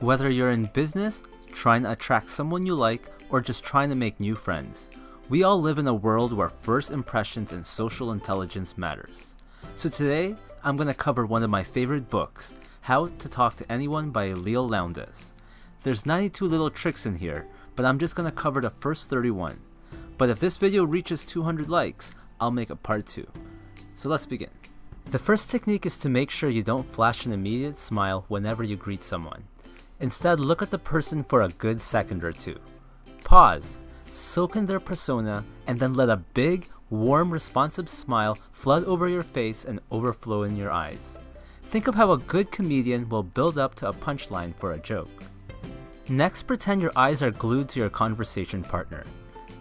Whether you're in business, trying to attract someone you like, or just trying to make new friends, we all live in a world where first impressions and social intelligence matters. So today, I'm going to cover one of my favorite books, How to Talk to Anyone by Leil Lowndes. There's 92 little tricks in here, but I'm just going to cover the first 31. But if this video reaches 200 likes, I'll make a part 2. So let's begin. The first technique is to make sure you don't flash an immediate smile whenever you greet someone. Instead, look at the person for a good second or two. Pause, soak in their persona, and then let a big, warm, responsive smile flood over your face and overflow in your eyes. Think of how a good comedian will build up to a punchline for a joke. Next, pretend your eyes are glued to your conversation partner.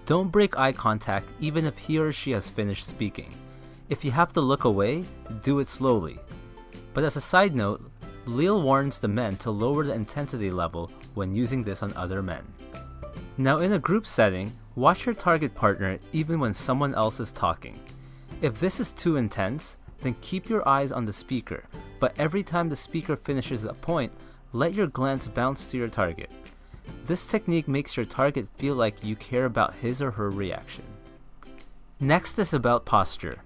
Don't break eye contact even if he or she has finished speaking. If you have to look away, do it slowly. But as a side note, Leil warns the men to lower the intensity level when using this on other men. Now in a group setting, watch your target partner even when someone else is talking. If this is too intense, then keep your eyes on the speaker, but every time the speaker finishes a point, let your glance bounce to your target. This technique makes your target feel like you care about his or her reaction. Next is about posture.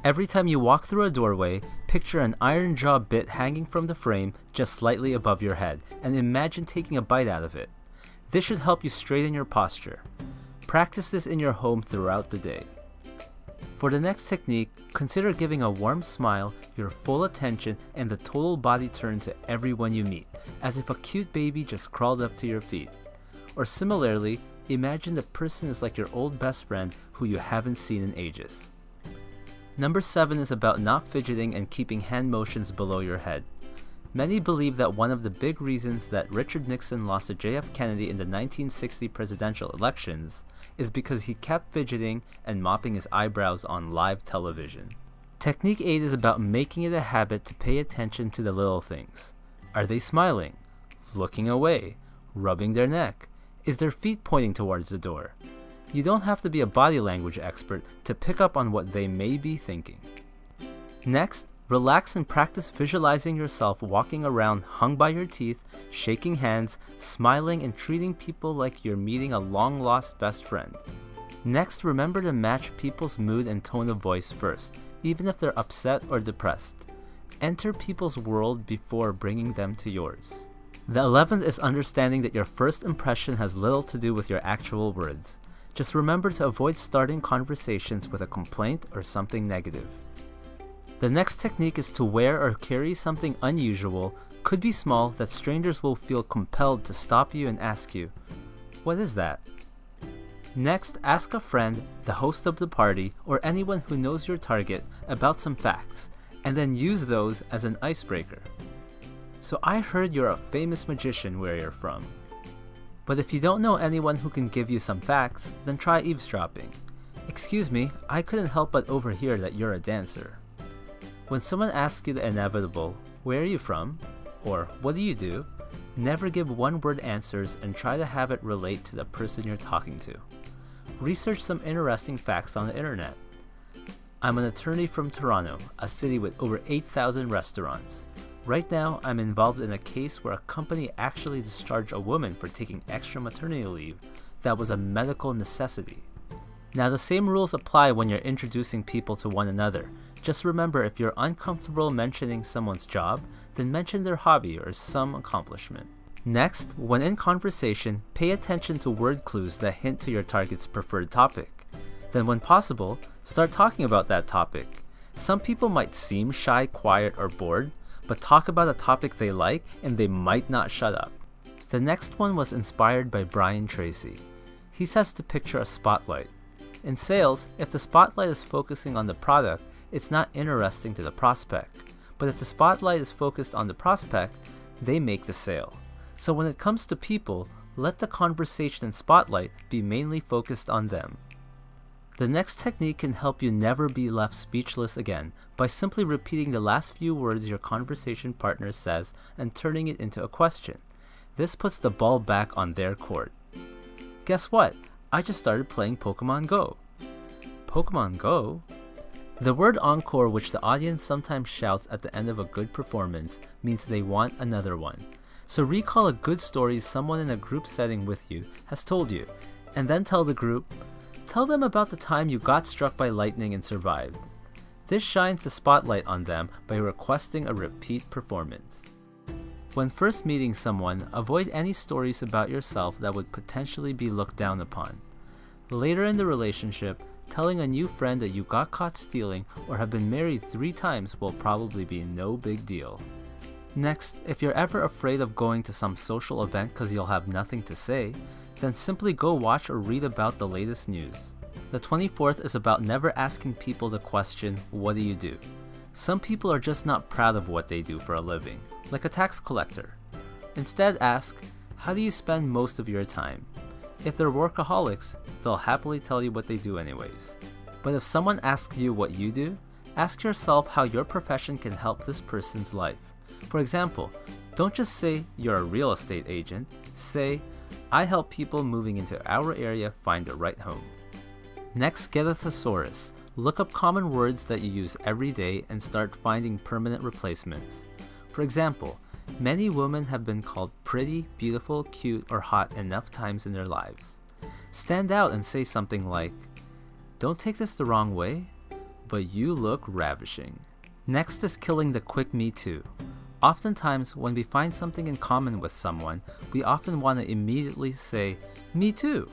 Every time you walk through a doorway, picture an iron jaw bit hanging from the frame just slightly above your head, and imagine taking a bite out of it. This should help you straighten your posture. Practice this in your home throughout the day. For the next technique, consider giving a warm smile, your full attention, and the total body turn to everyone you meet, as if a cute baby just crawled up to your feet. Or similarly, imagine the person is like your old best friend who you haven't seen in ages. Number 7 is about not fidgeting and keeping hand motions below your head. Many believe that one of the big reasons that Richard Nixon lost to JF Kennedy in the 1960 presidential elections is because he kept fidgeting and mopping his eyebrows on live television. Technique 8 is about making it a habit to pay attention to the little things. Are they smiling? Looking away? Rubbing their neck? Is their feet pointing towards the door? You don't have to be a body language expert to pick up on what they may be thinking. Next, relax and practice visualizing yourself walking around hung by your teeth, shaking hands, smiling, and treating people like you're meeting a long-lost best friend. Next, remember to match people's mood and tone of voice first, even if they're upset or depressed. Enter people's world before bringing them to yours. The 11th is understanding that your first impression has little to do with your actual words. Just remember to avoid starting conversations with a complaint or something negative. The next technique is to wear or carry something unusual, could be small, that strangers will feel compelled to stop you and ask you, "What is that?" Next, ask a friend, the host of the party, or anyone who knows your target about some facts, and then use those as an icebreaker. "So I heard you're a famous magician where you're from." But if you don't know anyone who can give you some facts, then try eavesdropping. "Excuse me, I couldn't help but overhear that you're a dancer." When someone asks you the inevitable, "Where are you from?" or "What do you do?" never give one-word answers and try to have it relate to the person you're talking to. Research some interesting facts on the internet. I'm an attorney from Toronto, a city with over 8,000 restaurants. Right now, I'm involved in a case where a company actually discharged a woman for taking extra maternity leave that was a medical necessity. Now, the same rules apply when you're introducing people to one another. Just remember, if you're uncomfortable mentioning someone's job, then mention their hobby or some accomplishment. Next, when in conversation, pay attention to word clues that hint to your target's preferred topic. Then when possible, start talking about that topic. Some people might seem shy, quiet, or bored, but talk about a topic they like and they might not shut up. The next one was inspired by Brian Tracy. He says to picture a spotlight. In sales, if the spotlight is focusing on the product, it's not interesting to the prospect. But if the spotlight is focused on the prospect, they make the sale. So when it comes to people, let the conversation and spotlight be mainly focused on them. The next technique can help you never be left speechless again by simply repeating the last few words your conversation partner says and turning it into a question. This puts the ball back on their court. Guess what? I just started playing Pokemon Go. Pokemon Go? The word encore, which the audience sometimes shouts at the end of a good performance, means they want another one. So recall a good story someone in a group setting with you has told you, and then tell the group, tell them about the time you got struck by lightning and survived. This shines the spotlight on them by requesting a repeat performance. When first meeting someone, avoid any stories about yourself that would potentially be looked down upon. Later in the relationship, telling a new friend that you got caught stealing or have been married 3 times will probably be no big deal. Next, if you're ever afraid of going to some social event because you'll have nothing to say, then simply go watch or read about the latest news. The 24th is about never asking people the question, what do you do? Some people are just not proud of what they do for a living, like a tax collector. Instead ask, how do you spend most of your time? If they're workaholics, they'll happily tell you what they do anyways. But if someone asks you what you do, ask yourself how your profession can help this person's life. For example, don't just say you're a real estate agent, say, I help people moving into our area find the right home. Next, get a thesaurus. Look up common words that you use every day and start finding permanent replacements. For example, many women have been called pretty, beautiful, cute, or hot enough times in their lives. Stand out and say something like, don't take this the wrong way, but you look ravishing. Next is killing the quick me too. Oftentimes, when we find something in common with someone, we often want to immediately say, me too.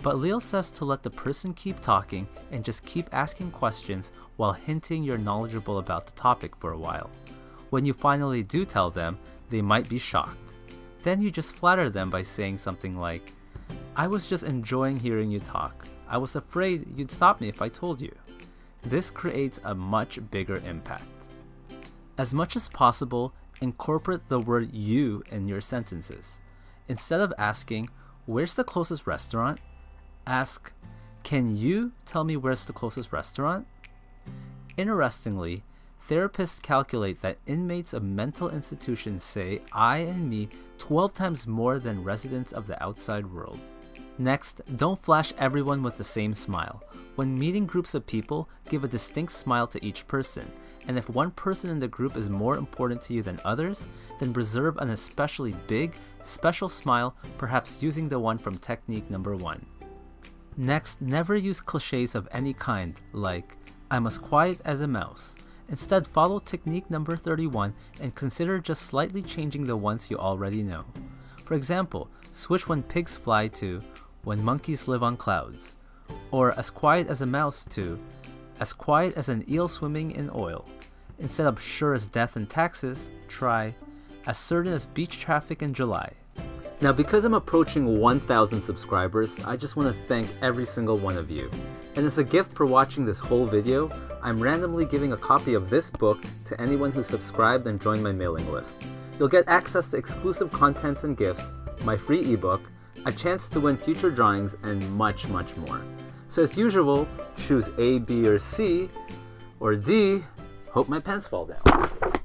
But Leil says to let the person keep talking and just keep asking questions while hinting you're knowledgeable about the topic for a while. When you finally do tell them, they might be shocked. Then you just flatter them by saying something like, I was just enjoying hearing you talk. I was afraid you'd stop me if I told you. This creates a much bigger impact. As much as possible, incorporate the word you in your sentences. Instead of asking, where's the closest restaurant? Ask, can you tell me where's the closest restaurant? Interestingly, therapists calculate that inmates of mental institutions say I and me 12 times more than residents of the outside world. Next, don't flash everyone with the same smile. When meeting groups of people, give a distinct smile to each person, and if one person in the group is more important to you than others, then reserve an especially big, special smile, perhaps using the one from technique number 1. Next, never use cliches of any kind, like, I'm as quiet as a mouse. Instead, follow technique number 31 and consider just slightly changing the ones you already know. For example, switch when pigs fly to, when monkeys live on clouds. Or as quiet as a mouse to, as quiet as an eel swimming in oil. Instead of sure as death and taxes, try, as certain as beach traffic in July. Now, because I'm approaching 1,000 subscribers, I just want to thank every single one of you. And as a gift for watching this whole video, I'm randomly giving a copy of this book to anyone who subscribed and joined my mailing list. You'll get access to exclusive contents and gifts, my free ebook, a chance to win future drawings, and much, much more. So as usual, choose A, B, or C, or D. Hope my pants fall down.